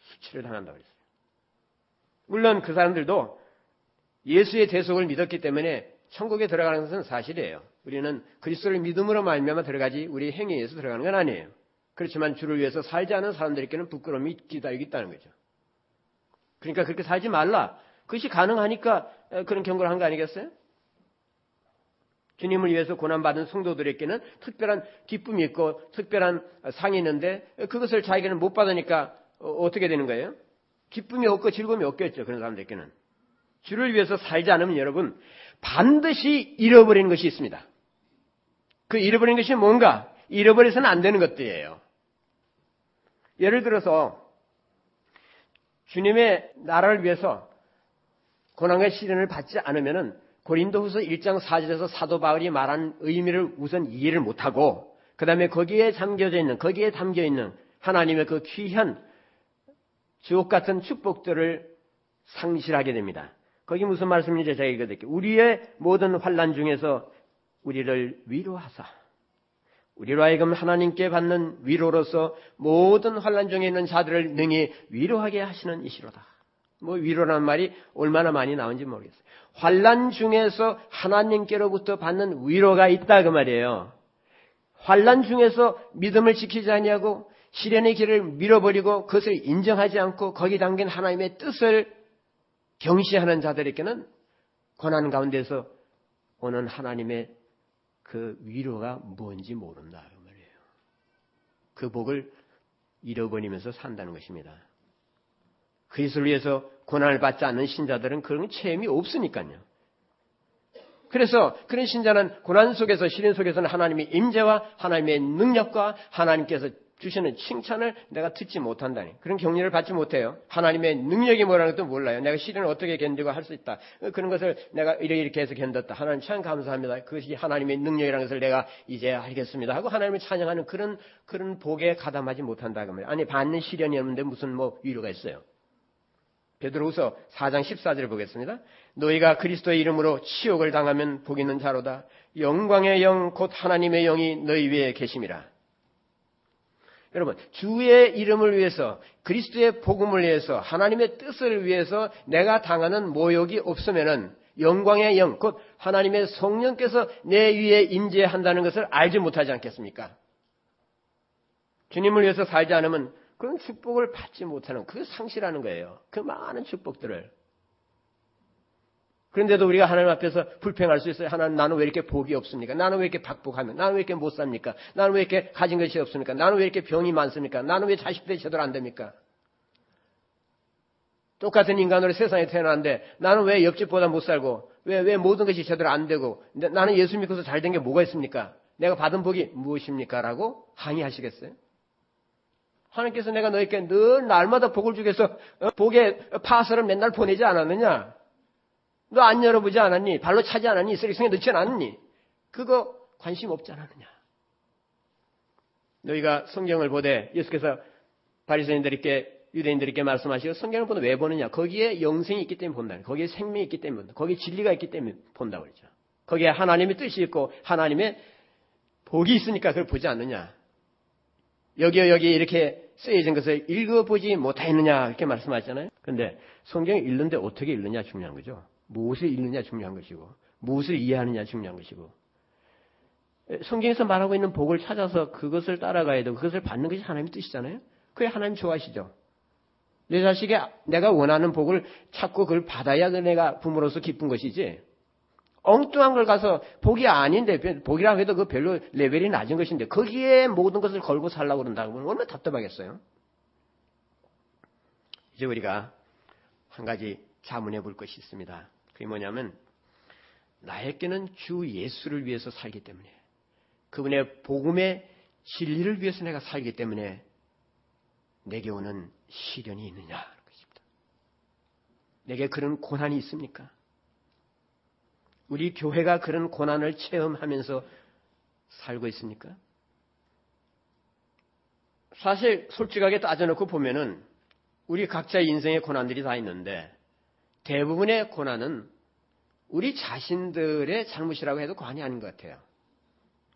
S1: 수치를 당한다 그랬어요. 물론 그 사람들도 예수의 대속을 믿었기 때문에 천국에 들어가는 것은 사실이에요. 우리는 그리스도를 믿음으로 말미암아 들어가지 우리 행위에 의해서 들어가는 건 아니에요. 그렇지만 주를 위해서 살지 않은 사람들에게는 부끄러움이 기다리고 있다는 거죠. 그러니까 그렇게 살지 말라. 그것이 가능하니까 그런 경고를 한 거 아니겠어요? 주님을 위해서 고난받은 성도들에게는 특별한 기쁨이 있고 특별한 상이 있는데 그것을 자기는 못 받으니까 어떻게 되는 거예요? 기쁨이 없고 즐거움이 없겠죠. 그런 사람들에게는. 주를 위해서 살지 않으면 여러분 반드시 잃어버리는 것이 있습니다. 그 잃어버리는 것이 뭔가? 잃어버려서는 안 되는 것들이에요. 예를 들어서 주님의 나라를 위해서 고난과 시련을 받지 않으면은 고린도후서 1장 4절에서 사도 바울이 말한 의미를 우선 이해를 못하고 그 다음에 거기에 담겨 있는 하나님의 그 귀한 주옥 같은 축복들을 상실하게 됩니다. 거기 무슨 말씀인지 제가 읽어드릴게요. 우리의 모든 환난 중에서 우리를 위로하사 우리로 하여금 하나님께 받는 위로로서 모든 환난 중에 있는 자들을 능히 위로하게 하시는 이시로다. 뭐 위로라는 말이 얼마나 많이 나온지 모르겠어요. 환난 중에서 하나님께로부터 받는 위로가 있다 그 말이에요. 환난 중에서 믿음을 지키지 아니하고 시련의 길을 밀어버리고 그것을 인정하지 않고 거기 담긴 하나님의 뜻을 경시하는 자들에게는 고난 가운데서 오는 하나님의 그 위로가 뭔지 모른다 그 말이에요. 그 복을 잃어버리면서 산다는 것입니다. 그리스도를 위해서 고난을 받지 않는 신자들은 그런 체험이 없으니까요. 그래서 그런 신자는 고난 속에서 시련 속에서는 하나님의 임재와 하나님의 능력과 하나님께서 주시는 칭찬을 내가 듣지 못한다니. 그런 격려를 받지 못해요. 하나님의 능력이 뭐라는 것도 몰라요. 내가 시련을 어떻게 견디고 할 수 있다. 그런 것을 내가 이렇게 해서 견뎠다. 하나님 참 감사합니다. 그것이 하나님의 능력이라는 것을 내가 이제 알겠습니다. 하고 하나님을 찬양하는 그런 복에 가담하지 못한다. 그 말이에요. 아니 받는 시련이 없는데 무슨 뭐 위로가 있어요. 베드로후서 4장 14절을 보겠습니다. 너희가 그리스도의 이름으로 치욕을 당하면 복 있는 자로다. 영광의 영 곧 하나님의 영이 너희 위에 계심이라. 여러분, 주의 이름을 위해서 그리스도의 복음을 위해서 하나님의 뜻을 위해서 내가 당하는 모욕이 없으면은 영광의 영 곧 하나님의 성령께서 내 위에 임재한다는 것을 알지 못하지 않겠습니까? 주님을 위해서 살지 않으면 그런 축복을 받지 못하는, 그걸 상실하는 거예요. 그 많은 축복들을. 그런데도 우리가 하나님 앞에서 불평할 수 있어요. 하나님, 나는 왜 이렇게 복이 없습니까? 나는 왜 이렇게 박복하면? 나는 왜 이렇게 못 삽니까? 나는 왜 이렇게 가진 것이 없습니까? 나는 왜 이렇게 병이 많습니까? 나는 왜 자식들이 제대로 안 됩니까? 똑같은 인간으로 세상에 태어났는데 나는 왜 옆집보다 못 살고 왜 모든 것이 제대로 안 되고 나는 예수 믿고서 잘 된 게 뭐가 있습니까? 내가 받은 복이 무엇입니까? 라고 항의하시겠어요? 하나님께서 내가 너에게 늘 날마다 복을 주기 위해서 복의 파설을 맨날 보내지 않았느냐? 너 안 열어보지 않았니? 발로 차지 않았니? 쓰레기통에 넣지 않았니? 그거 관심 없지 않았느냐? 너희가 성경을 보되 예수께서 바리새인들에게 유대인들에게 말씀하시고 성경을 보는 왜 보느냐? 거기에 영생이 있기 때문에 본다. 거기에 생명이 있기 때문에 본다. 거기에 진리가 있기 때문에 본다고 그러죠. 거기에 하나님의 뜻이 있고 하나님의 복이 있으니까 그걸 보지 않느냐? 여기 이렇게 쓰여진 것을 읽어보지 못하였느냐 이렇게 말씀하셨잖아요. 그런데 성경을 읽는데 어떻게 읽느냐 중요한 거죠. 무엇을 읽느냐 중요한 것이고 무엇을 이해하느냐 중요한 것이고 성경에서 말하고 있는 복을 찾아서 그것을 따라가야 되고 그것을 받는 것이 하나님의 뜻이잖아요. 그게 하나님 좋아하시죠. 내 자식이 내가 원하는 복을 찾고 그걸 받아야 내가 부모로서 기쁜 것이지 엉뚱한 걸 가서 복이 아닌데 복이라고 해도 그 별로 레벨이 낮은 것인데 거기에 모든 것을 걸고 살라고 그런다고 하면 얼마나 답답하겠어요. 이제 우리가 한 가지 자문해 볼 것이 있습니다. 그게 뭐냐면 나에게는 주 예수를 위해서 살기 때문에 그분의 복음의 진리를 위해서 내가 살기 때문에 내게 오는 시련이 있느냐 하는 것입니다. 내게 그런 고난이 있습니까? 우리 교회가 그런 고난을 체험하면서 살고 있습니까? 사실 솔직하게 따져놓고 보면은 우리 각자의 인생의 고난들이 다 있는데 대부분의 고난은 우리 자신들의 잘못이라고 해도 과언이 아닌 것 같아요.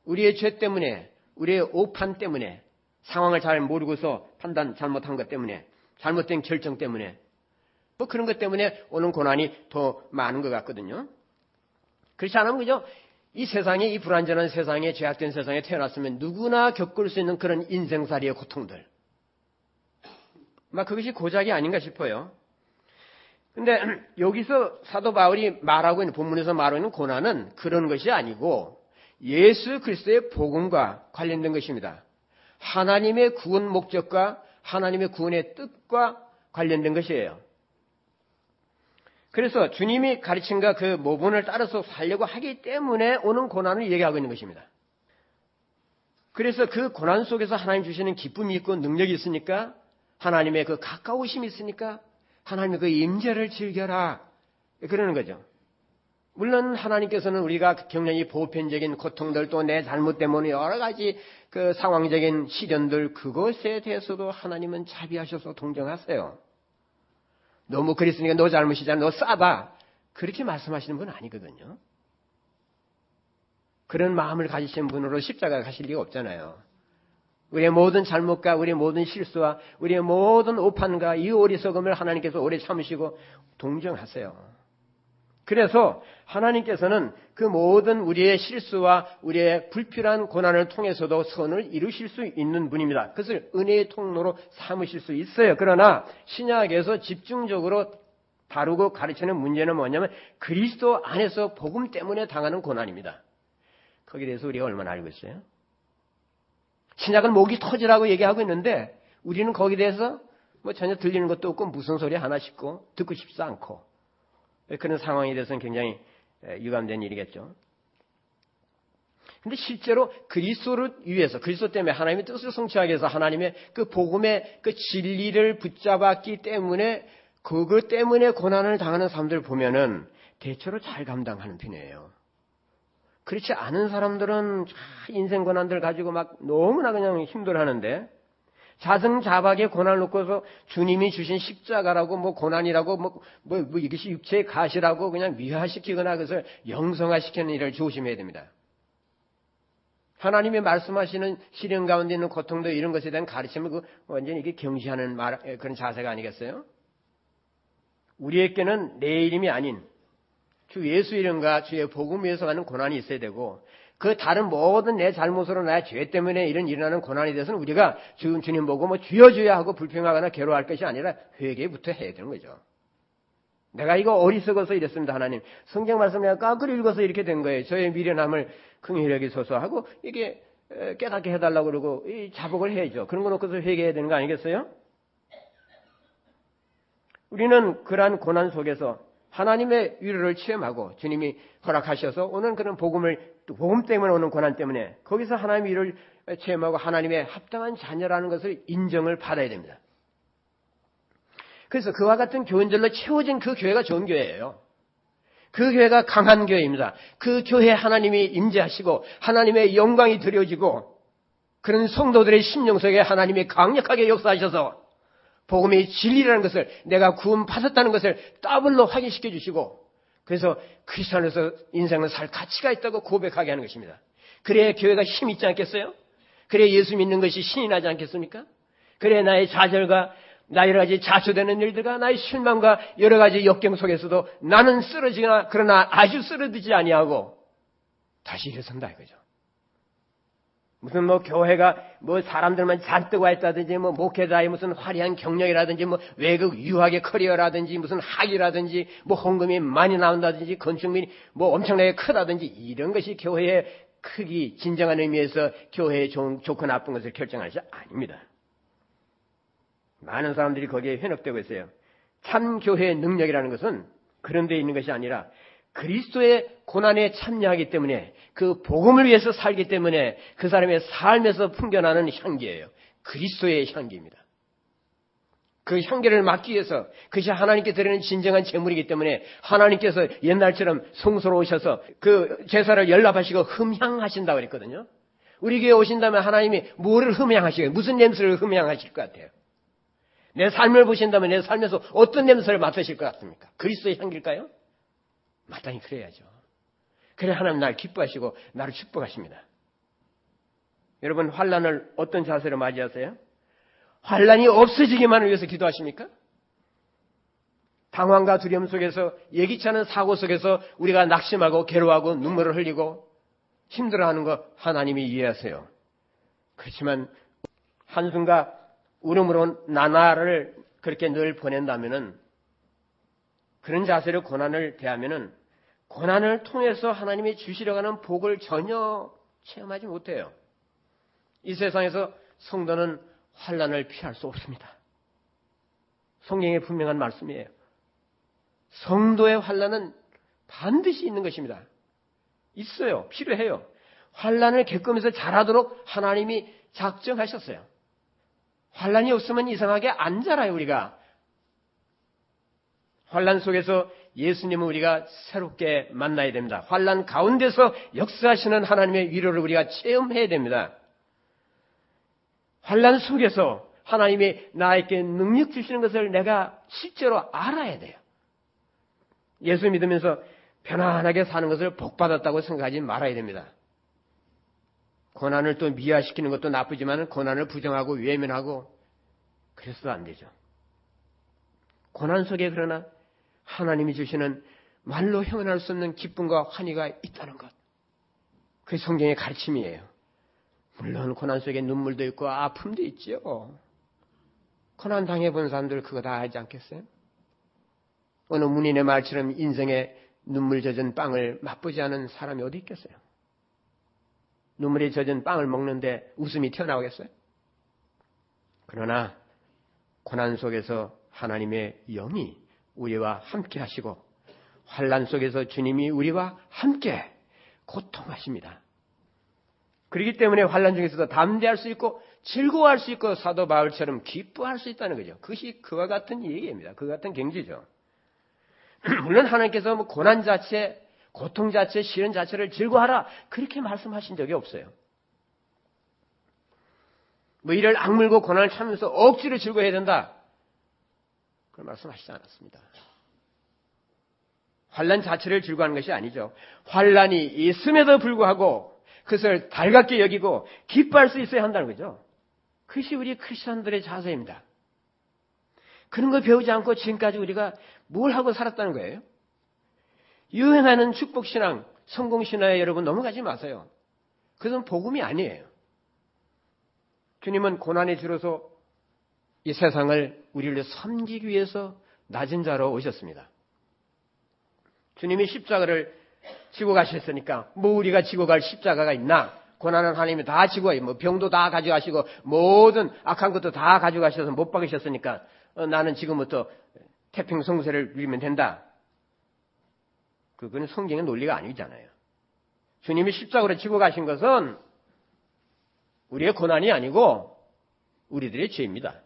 S1: 우리의 죄 때문에, 우리의 오판 때문에, 상황을 잘 모르고서 판단 잘못한 것 때문에, 잘못된 결정 때문에, 뭐 그런 것 때문에 오는 고난이 더 많은 것 같거든요. 그렇지 않으면 그죠? 이 세상에, 이 불완전한 세상에, 죄악된 세상에 태어났으면 누구나 겪을 수 있는 그런 인생살이의 고통들. 막 그것이 고작이 아닌가 싶어요. 근데 여기서 사도 바울이 말하고 있는, 본문에서 말하고 있는 고난은 그런 것이 아니고 예수 그리스도의 복음과 관련된 것입니다. 하나님의 구원 목적과 하나님의 구원의 뜻과 관련된 것이에요. 그래서 주님이 가르침과 그 모본을 따라서 살려고 하기 때문에 오는 고난을 얘기하고 있는 것입니다. 그래서 그 고난 속에서 하나님 주시는 기쁨이 있고 능력이 있으니까 하나님의 그 가까우심이 있으니까 하나님의 그 임재를 즐겨라 그러는 거죠. 물론 하나님께서는 우리가 겪는 이 보편적인 고통들 또 내 잘못 때문에 여러 가지 그 상황적인 시련들 그것에 대해서도 하나님은 자비하셔서 동정하세요. 너무 그랬으니까 너 잘못이잖아. 너 싸다. 그렇게 말씀하시는 분은 아니거든요. 그런 마음을 가지신 분으로 십자가 가실 리가 없잖아요. 우리의 모든 잘못과 우리의 모든 실수와 우리의 모든 오판과 이 어리석음을 하나님께서 오래 참으시고 동정하세요. 그래서 하나님께서는 그 모든 우리의 실수와 우리의 불필요한 고난을 통해서도 선을 이루실 수 있는 분입니다. 그것을 은혜의 통로로 삼으실 수 있어요. 그러나 신약에서 집중적으로 다루고 가르치는 문제는 뭐냐면 그리스도 안에서 복음 때문에 당하는 고난입니다. 거기에 대해서 우리가 얼마나 알고 있어요? 신약은 목이 터지라고 얘기하고 있는데 우리는 거기에 대해서 뭐 전혀 들리는 것도 없고 무슨 소리 하나 싶고 듣고 싶지 않고 그런 상황에 대해서는 굉장히 유감된 일이겠죠. 근데 실제로 그리스도를 위해서 그리스도 때문에 하나님의 뜻을 성취하기 위해서 하나님의 그 복음의 그 진리를 붙잡았기 때문에 그것 때문에 고난을 당하는 사람들을 보면은 대체로 잘 감당하는 편이에요. 그렇지 않은 사람들은 인생 고난들 가지고 막 너무나 그냥 힘들어하는데 자승자박의 고난을 놓고서 주님이 주신 십자가라고 뭐 고난이라고 뭐 이것이 육체의 가시라고 그냥 미화시키거나 그것을 영성화시키는 일을 조심해야 됩니다. 하나님이 말씀하시는 시련 가운데 있는 고통도 이런 것에 대한 가르침을 완전히 이게 경시하는 그런 자세가 아니겠어요? 우리에게는 내 이름이 아닌 주 예수 이름과 주의 복음 위해서 가는 고난이 있어야 되고 그 다른 모든 내 잘못으로 나의 죄 때문에 일어나는 고난에 대해서는 우리가 주님 보고 뭐 주여 주여 하고 불평하거나 괴로워할 것이 아니라 회개부터 해야 되는 거죠. 내가 이거 어리석어서 이랬습니다. 하나님. 성경 말씀 내가 거꾸로 읽어서 이렇게 된 거예요. 저의 미련함을 긍휼히 여기소서 하고 이게 깨닫게 해달라고 그러고 이 자복을 해야죠. 그런 거 놓고서 회개해야 되는 거 아니겠어요? 우리는 그러한 고난 속에서 하나님의 위로를 체험하고 주님이 허락하셔서 오는 그런 복음 때문에 오는 고난 때문에 거기서 하나님의 위로를 체험하고 하나님의 합당한 자녀라는 것을 인정을 받아야 됩니다. 그래서 그와 같은 교인들로 채워진 그 교회가 좋은 교회예요. 그 교회가 강한 교회입니다. 그 교회에 하나님이 임재하시고 하나님의 영광이 드려지고 그런 성도들의 심령 속에 하나님이 강력하게 역사하셔서 복음의 진리라는 것을 내가 구원 받았다는 것을 더블로 확인시켜 주시고 그래서 그리스도 안에서 인생은 살 가치가 있다고 고백하게 하는 것입니다. 그래야 교회가 힘이 있지 않겠어요? 그래야 예수 믿는 것이 신이 나지 않겠습니까? 그래야 나의 좌절과 나의 여러 가지 자초되는 일들과 나의 실망과 여러 가지 역경 속에서도 나는 쓰러지거나 그러나 아주 쓰러지지 아니하고 다시 일어선다 이거죠. 무슨 뭐 교회가 뭐 사람들만 잔뜩 와 있다든지 뭐 목회자의 무슨 화려한 경력이라든지 뭐 외국 유학의 커리어라든지 무슨 학위라든지 뭐 헌금이 많이 나온다든지 건축물이 뭐 엄청나게 크다든지 이런 것이 교회의 크기 진정한 의미에서 교회의 좋고 나쁜 것을 결정할 것이 아닙니다. 많은 사람들이 거기에 현혹되고 있어요. 참 교회의 능력이라는 것은 그런 데 있는 것이 아니라 그리스도의 고난에 참여하기 때문에 그 복음을 위해서 살기 때문에 그 사람의 삶에서 풍겨나는 향기예요. 그리스도의 향기입니다. 그 향기를 맡기 위해서 그것이 하나님께 드리는 진정한 제물이기 때문에 하나님께서 옛날처럼 성소로 오셔서 그 제사를 연락하시고 흠향하신다고 그랬거든요. 우리 교회에 오신다면 하나님이 뭐를 흠향하시겠어요? 무슨 냄새를 흠향하실 것 같아요? 내 삶을 보신다면 내 삶에서 어떤 냄새를 맡으실 것 같습니까? 그리스도의 향기일까요? 마땅히 그래야죠. 그래 하나님 나를 기뻐하시고 나를 축복하십니다. 여러분 환난을 어떤 자세로 맞이하세요? 환난이 없어지기만을 위해서 기도하십니까? 당황과 두려움 속에서 예기치 않은 사고 속에서 우리가 낙심하고 괴로워하고 눈물을 흘리고 힘들어하는 거 하나님이 이해하세요. 그렇지만 한숨과 울음으로 나날을 그렇게 늘 보낸다면은 그런 자세로 고난을 대하면은 고난을 통해서 하나님이 주시려고 하는 복을 전혀 체험하지 못해요. 이 세상에서 성도는 환난을 피할 수 없습니다. 성경의 분명한 말씀이에요. 성도의 환난은 반드시 있는 것입니다. 있어요. 필요해요. 환난을 겪으면서 자라도록 하나님이 작정하셨어요. 환난이 없으면 이상하게 안 자라요, 우리가. 환난 속에서 예수님을 우리가 새롭게 만나야 됩니다. 환난 가운데서 역사하시는 하나님의 위로를 우리가 체험해야 됩니다. 환난 속에서 하나님이 나에게 능력 주시는 것을 내가 실제로 알아야 돼요. 예수 믿으면서 편안하게 사는 것을 복받았다고 생각하지 말아야 됩니다. 고난을 또 미화시키는 것도 나쁘지만 고난을 부정하고 외면하고 그래서도 안 되죠. 고난 속에 그러나 하나님이 주시는 말로 형언할 수 없는 기쁨과 환희가 있다는 것. 그게 성경의 가르침이에요. 물론 고난 속에 눈물도 있고 아픔도 있죠. 고난 당해본 사람들 그거 다 알지 않겠어요? 어느 문인의 말처럼 인생에 눈물 젖은 빵을 맛보지 않은 사람이 어디 있겠어요? 눈물이 젖은 빵을 먹는데 웃음이 튀어나오겠어요? 그러나 고난 속에서 하나님의 영이 우리와 함께 하시고 환난 속에서 주님이 우리와 함께 고통하십니다. 그렇기 때문에 환난 중에서도 담대할 수 있고 즐거워할 수 있고 사도 바울처럼 기뻐할 수 있다는 거죠. 그것이 그와 같은 얘기입니다. 그와 같은 경지죠. 물론 하나님께서 뭐 고난 자체, 고통 자체, 시련 자체를 즐거워하라 그렇게 말씀하신 적이 없어요. 뭐 이를 악물고 고난을 참으면서 억지로 즐거워해야 된다. 그런 말씀하시지 않았습니다. 환난 자체를 즐거워하는 것이 아니죠. 환난이 있음에도 불구하고 그것을 달갑게 여기고 기뻐할 수 있어야 한다는 거죠. 그것이 우리 크리스천들의 자세입니다. 그런 거 배우지 않고 지금까지 우리가 뭘 하고 살았다는 거예요? 유행하는 축복신앙, 성공신화에 여러분 넘어가지 마세요. 그것은 복음이 아니에요. 주님은 고난에 줄어서 이 세상을 우리를 섬기기 위해서 낮은 자로 오셨습니다. 주님이 십자가를 지고 가셨으니까 뭐 우리가 지고 갈 십자가가 있나? 고난은 하나님이 다 지고 가요. 뭐 병도 다 가져가시고 모든 악한 것도 다 가져가셔서 못 박으셨으니까 나는 지금부터 태평성세를 누리면 된다. 그건 성경의 논리가 아니잖아요. 주님이 십자가로 지고 가신 것은 우리의 고난이 아니고 우리들의 죄입니다.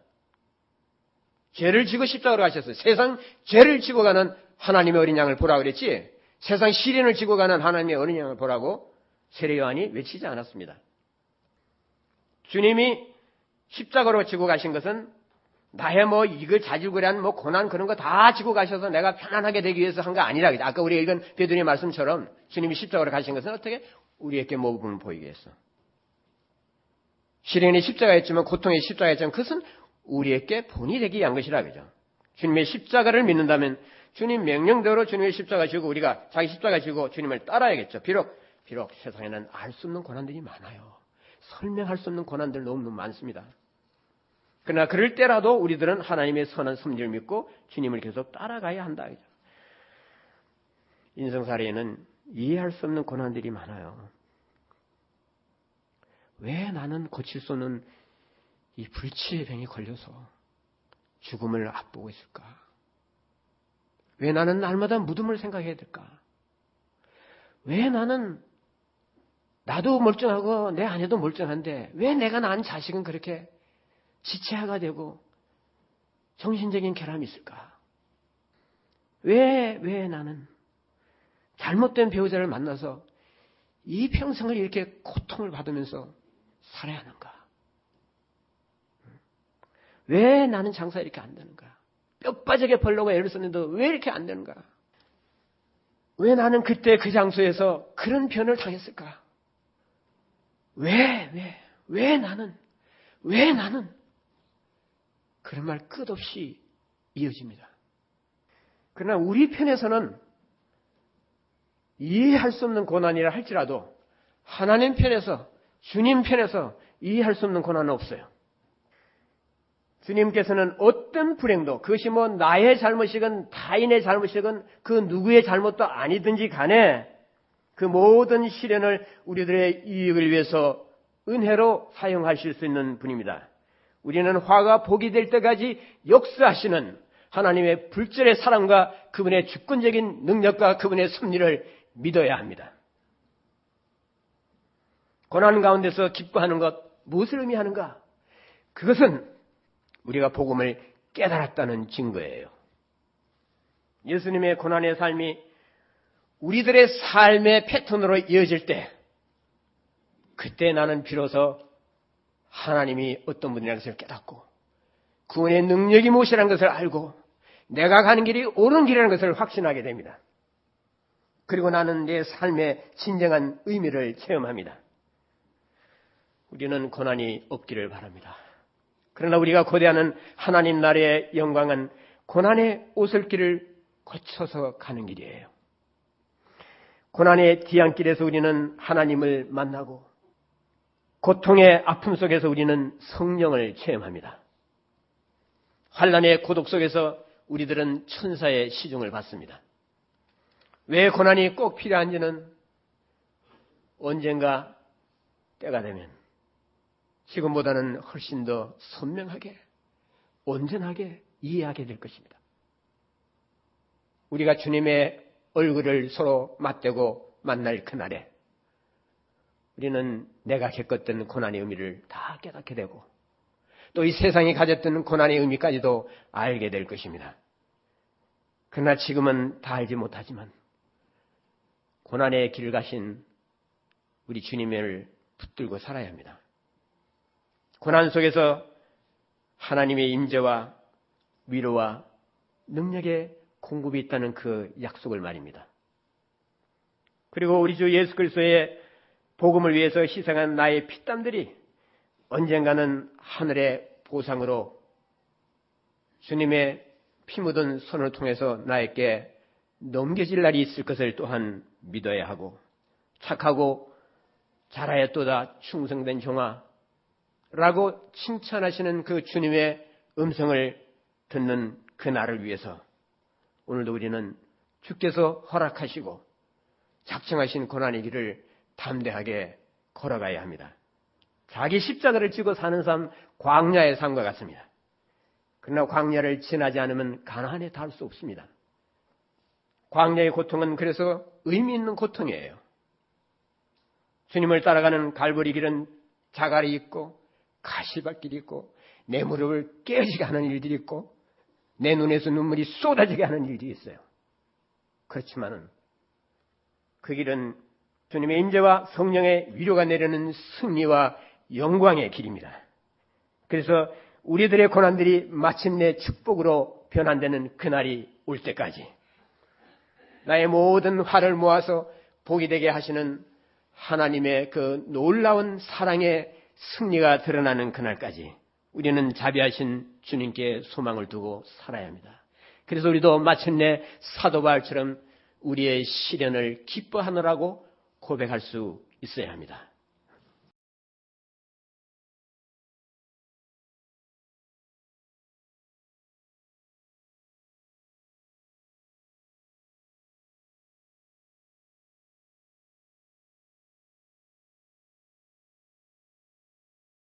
S1: 죄를 지고 십자가로 가셨어요. 세상 죄를 지고 가는 하나님의 어린 양을 보라 그랬지 세상 시련을 지고 가는 하나님의 어린 양을 보라고 세례 요한이 외치지 않았습니다. 주님이 십자가로 지고 가신 것은 나의 뭐 이걸 자질구레한 뭐 고난 그런 거 다 지고 가셔서 내가 편안하게 되기 위해서 한 거 아니라 아까 우리가 읽은 베드로의 말씀처럼 주님이 십자가로 가신 것은 어떻게 우리에게 모범을 보이게 했어. 시련이 십자가였지만 고통의 십자가였지만 그것은 우리에게 본이 되기 위한 것이라 그죠. 주님의 십자가를 믿는다면 주님 명령대로 주님의 십자가 지고 우리가 자기 십자가 지고 주님을 따라야겠죠. 비록 세상에는 알 수 없는 고난들이 많아요. 설명할 수 없는 고난들 너무 많습니다. 그러나 그럴 때라도 우리들은 하나님의 선한 섭리를 믿고 주님을 계속 따라가야 한다. 인생살이에는 이해할 수 없는 고난들이 많아요. 왜 나는 고칠 수 없는 이 불치의 병에 걸려서 죽음을 앞보고 있을까? 왜 나는 날마다 무덤을 생각해야 될까? 왜 나는 나도 멀쩡하고 내 아내도 멀쩡한데 왜 내가 낳은 자식은 그렇게 지체화가 되고 정신적인 결함이 있을까? 왜 나는 잘못된 배우자를 만나서 이 평생을 이렇게 고통을 받으면서 살아야 하는가? 왜 나는 장사 이렇게 안 되는가? 뼈 빠지게 벌려고 애를 썼는데 왜 이렇게 안 되는가? 왜 나는 그때 그 장소에서 그런 변을 당했을까? 왜 나는? 그런 말 끝없이 이어집니다. 그러나 우리 편에서는 이해할 수 없는 고난이라 할지라도 하나님 편에서, 주님 편에서 이해할 수 없는 고난은 없어요. 주님께서는 어떤 불행도 그것이 뭐 나의 잘못이건 타인의 잘못이건 그 누구의 잘못도 아니든지 간에 그 모든 시련을 우리들의 이익을 위해서 은혜로 사용하실 수 있는 분입니다. 우리는 화가 복이 될 때까지 역사하시는 하나님의 불절의 사랑과 그분의 주권적인 능력과 그분의 섭리를 믿어야 합니다. 고난 가운데서 기뻐하는 것 무엇을 의미하는가? 그것은 우리가 복음을 깨달았다는 증거예요. 예수님의 고난의 삶이 우리들의 삶의 패턴으로 이어질 때 그때 나는 비로소 하나님이 어떤 분이라는 것을 깨닫고 그분의 능력이 무엇이라는 것을 알고 내가 가는 길이 옳은 길이라는 것을 확신하게 됩니다. 그리고 나는 내 삶의 진정한 의미를 체험합니다. 우리는 고난이 없기를 바랍니다. 그러나 우리가 고대하는 하나님 나라의 영광은 고난의 오솔길을 거쳐서 가는 길이에요. 고난의 뒤안길에서 우리는 하나님을 만나고 고통의 아픔 속에서 우리는 성령을 체험합니다. 환난의 고독 속에서 우리들은 천사의 시중을 받습니다. 왜 고난이 꼭 필요한지는 언젠가 때가 되면 지금보다는 훨씬 더 선명하게, 온전하게 이해하게 될 것입니다. 우리가 주님의 얼굴을 서로 맞대고 만날 그날에 우리는 내가 겪었던 고난의 의미를 다 깨닫게 되고 또 이 세상이 가졌던 고난의 의미까지도 알게 될 것입니다. 그러나 지금은 다 알지 못하지만 고난의 길을 가신 우리 주님을 붙들고 살아야 합니다. 고난 속에서 하나님의 임재와 위로와 능력의 공급이 있다는 그 약속을 말입니다. 그리고 우리 주 예수 그리스도의 복음을 위해서 희생한 나의 피땀들이 언젠가는 하늘의 보상으로 주님의 피 묻은 손을 통해서 나에게 넘겨질 날이 있을 것을 또한 믿어야 하고 착하고 잘하였도다 충성된 종아 라고 칭찬하시는 그 주님의 음성을 듣는 그 날을 위해서 오늘도 우리는 주께서 허락하시고 작정하신 고난의 길을 담대하게 걸어가야 합니다. 자기 십자가를 지고 사는 삶 광야의 삶과 같습니다. 그러나 광야를 지나지 않으면 가나안에 닿을 수 없습니다. 광야의 고통은 그래서 의미 있는 고통이에요. 주님을 따라가는 갈보리 길은 자갈이 있고 가시밭길이 있고 내 무릎을 깨지게 하는 일들이 있고 내 눈에서 눈물이 쏟아지게 하는 일들이 있어요. 그렇지만은 그 길은 주님의 임재와 성령의 위로가 내리는 승리와 영광의 길입니다. 그래서 우리들의 고난들이 마침내 축복으로 변환되는 그날이 올 때까지 나의 모든 화를 모아서 복이 되게 하시는 하나님의 그 놀라운 사랑의 승리가 드러나는 그날까지 우리는 자비하신 주님께 소망을 두고 살아야 합니다. 그래서 우리도 마침내 사도 바울처럼 우리의 시련을 기뻐하느라고 고백할 수 있어야 합니다.